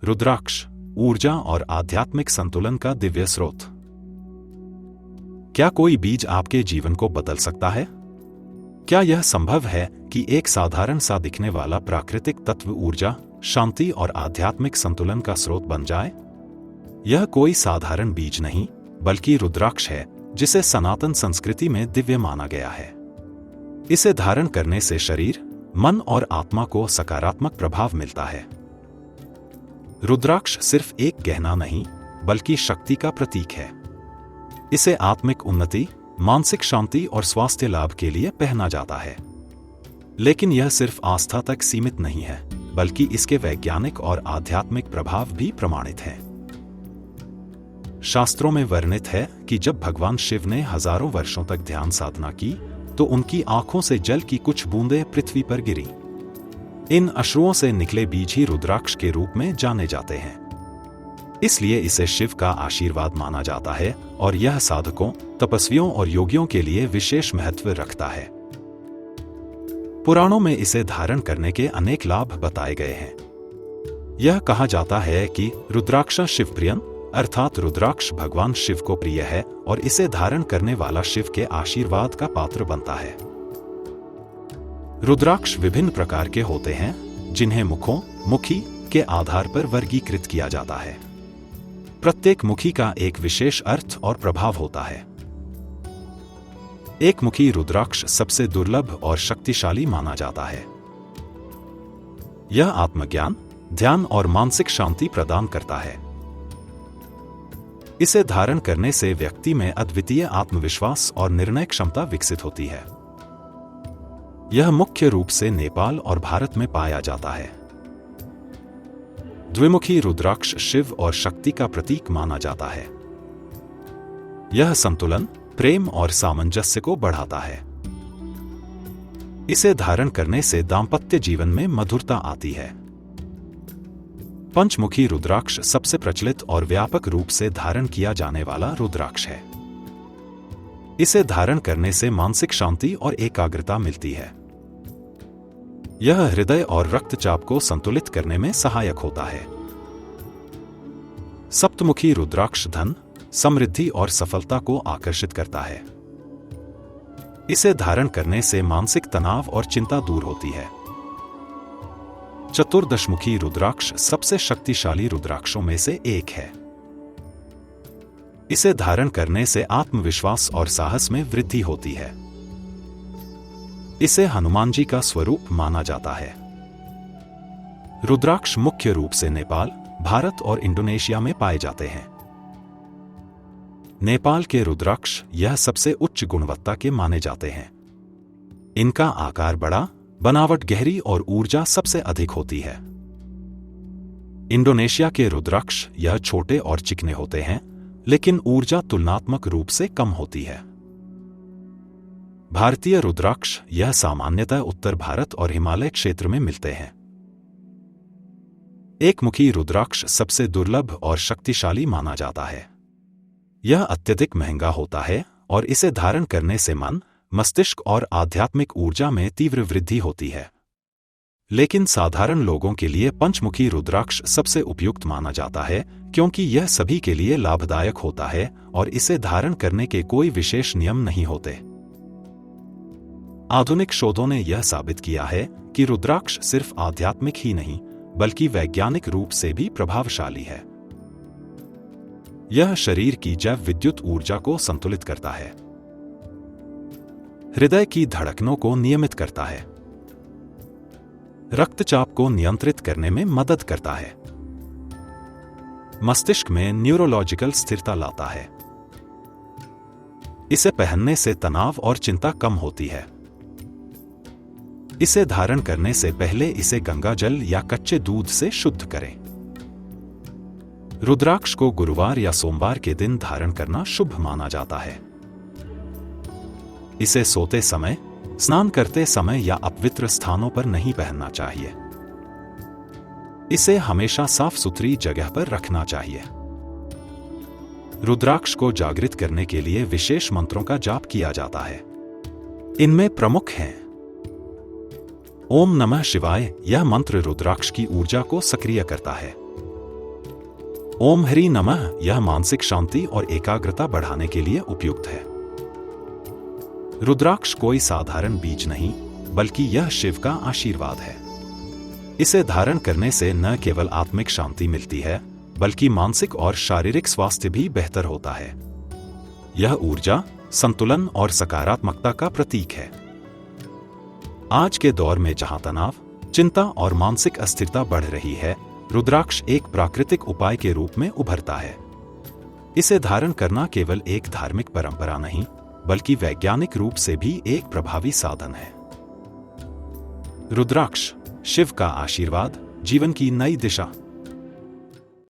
रुद्राक्ष ऊर्जा और आध्यात्मिक संतुलन का दिव्य स्रोत। क्या कोई बीज आपके जीवन को बदल सकता है? क्या यह संभव है कि एक साधारण सा दिखने वाला प्राकृतिक तत्व ऊर्जा, शांति और आध्यात्मिक संतुलन का स्रोत बन जाए? यह कोई साधारण बीज नहीं, बल्कि रुद्राक्ष है, जिसे सनातन संस्कृति में दिव्य माना गया है। इसे धारण करने से शरीर, मन और आत्मा को सकारात्मक प्रभाव मिलता है। रुद्राक्ष सिर्फ एक गहना नहीं, बल्कि शक्ति का प्रतीक है। इसे आत्मिक उन्नति, मानसिक शांति और स्वास्थ्य लाभ के लिए पहना जाता है। लेकिन यह सिर्फ आस्था तक सीमित नहीं है, बल्कि इसके वैज्ञानिक और आध्यात्मिक प्रभाव भी प्रमाणित हैं। शास्त्रों में वर्णित है कि जब भगवान शिव ने हजारों वर्षों तक ध्यान साधना की, तो उनकी आंखों से जल की कुछ बूंदें पृथ्वी पर गिरी। इन अश्रुओं से निकले बीज ही रुद्राक्ष के रूप में जाने जाते हैं। इसलिए इसे शिव का आशीर्वाद माना जाता है और यह साधकों, तपस्वियों और योगियों के लिए विशेष महत्व रखता है। पुराणों में इसे धारण करने के अनेक लाभ बताए गए हैं। यह कहा जाता है कि रुद्राक्ष शिवप्रियन, अर्थात रुद्राक्ष भगवान शिव को प्रिय है और इसे धारण करने वाला शिव के आशीर्वाद का पात्र बनता है। रुद्राक्ष विभिन्न प्रकार के होते हैं, जिन्हें मुखी के आधार पर वर्गीकृत किया जाता है। प्रत्येक मुखी का एक विशेष अर्थ और प्रभाव होता है। एक मुखी रुद्राक्ष सबसे दुर्लभ और शक्तिशाली माना जाता है। यह आत्मज्ञान, ध्यान और मानसिक शांति प्रदान करता है। इसे धारण करने से व्यक्ति में अद्वितीय आत्मविश्वास और निर्णय क्षमता विकसित होती है। यह मुख्य रूप से नेपाल और भारत में पाया जाता है। द्विमुखी रुद्राक्ष शिव और शक्ति का प्रतीक माना जाता है। यह संतुलन, प्रेम और सामंजस्य को बढ़ाता है। इसे धारण करने से दांपत्य जीवन में मधुरता आती है। पंचमुखी रुद्राक्ष सबसे प्रचलित और व्यापक रूप से धारण किया जाने वाला रुद्राक्ष है। इसे धारण करने से मानसिक शांति और एकाग्रता मिलती है। यह हृदय और रक्तचाप को संतुलित करने में सहायक होता है। सप्तमुखी रुद्राक्ष धन, समृद्धि और सफलता को आकर्षित करता है। इसे धारण करने से मानसिक तनाव और चिंता दूर होती है। चतुर्दशमुखी रुद्राक्ष सबसे शक्तिशाली रुद्राक्षों में से एक है। इसे धारण करने से आत्मविश्वास और साहस में वृद्धि होती है। इसे हनुमान जी का स्वरूप माना जाता है। रुद्राक्ष मुख्य रूप से नेपाल, भारत और इंडोनेशिया में पाए जाते हैं। नेपाल के रुद्राक्ष यह सबसे उच्च गुणवत्ता के माने जाते हैं। इनका आकार बड़ा, बनावट गहरी और ऊर्जा सबसे अधिक होती है। इंडोनेशिया के रुद्राक्ष यह छोटे और चिकने होते हैं, लेकिन ऊर्जा तुलनात्मक रूप से कम होती है। भारतीय रुद्राक्ष यह सामान्यतः उत्तर भारत और हिमालय क्षेत्र में मिलते हैं। एक मुखी रुद्राक्ष सबसे दुर्लभ और शक्तिशाली माना जाता है। यह अत्यधिक महंगा होता है और इसे धारण करने से मन, मस्तिष्क और आध्यात्मिक ऊर्जा में तीव्र वृद्धि होती है। लेकिन साधारण लोगों के लिए पंचमुखी रुद्राक्ष सबसे उपयुक्त माना जाता है, क्योंकि यह सभी के लिए लाभदायक होता है और इसे धारण करने के कोई विशेष नियम नहीं होते। आधुनिक शोधों ने यह साबित किया है कि रुद्राक्ष सिर्फ आध्यात्मिक ही नहीं, बल्कि वैज्ञानिक रूप से भी प्रभावशाली है। यह शरीर की जैव विद्युत ऊर्जा को संतुलित करता है, हृदय की धड़कनों को नियमित करता है, रक्तचाप को नियंत्रित करने में मदद करता है, मस्तिष्क में न्यूरोलॉजिकल स्थिरता लाता है। इसे पहनने से तनाव और चिंता कम होती है। इसे धारण करने से पहले इसे गंगा जल या कच्चे दूध से शुद्ध करें। रुद्राक्ष को गुरुवार या सोमवार के दिन धारण करना शुभ माना जाता है। इसे सोते समय, स्नान करते समय या अपवित्र स्थानों पर नहीं पहनना चाहिए। इसे हमेशा साफ सुथरी जगह पर रखना चाहिए। रुद्राक्ष को जागृत करने के लिए विशेष मंत्रों का जाप किया जाता है। इनमें प्रमुख हैं ओम नमः शिवाय। यह मंत्र रुद्राक्ष की ऊर्जा को सक्रिय करता है। ओम हरि नमः यह मानसिक शांति और एकाग्रता बढ़ाने के लिए उपयुक्त है। रुद्राक्ष कोई साधारण बीज नहीं, बल्कि यह शिव का आशीर्वाद है। इसे धारण करने से न केवल आत्मिक शांति मिलती है, बल्कि मानसिक और शारीरिक स्वास्थ्य भी बेहतर होता है। यह ऊर्जा, संतुलन और सकारात्मकता का प्रतीक है। आज के दौर में जहां तनाव, चिंता और मानसिक अस्थिरता बढ़ रही है, रुद्राक्ष एक प्राकृतिक उपाय के रूप में उभरता है। इसे धारण करना केवल एक धार्मिक परंपरा नहीं, बल्कि वैज्ञानिक रूप से भी एक प्रभावी साधन है। रुद्राक्ष, शिव का आशीर्वाद, जीवन की नई दिशा।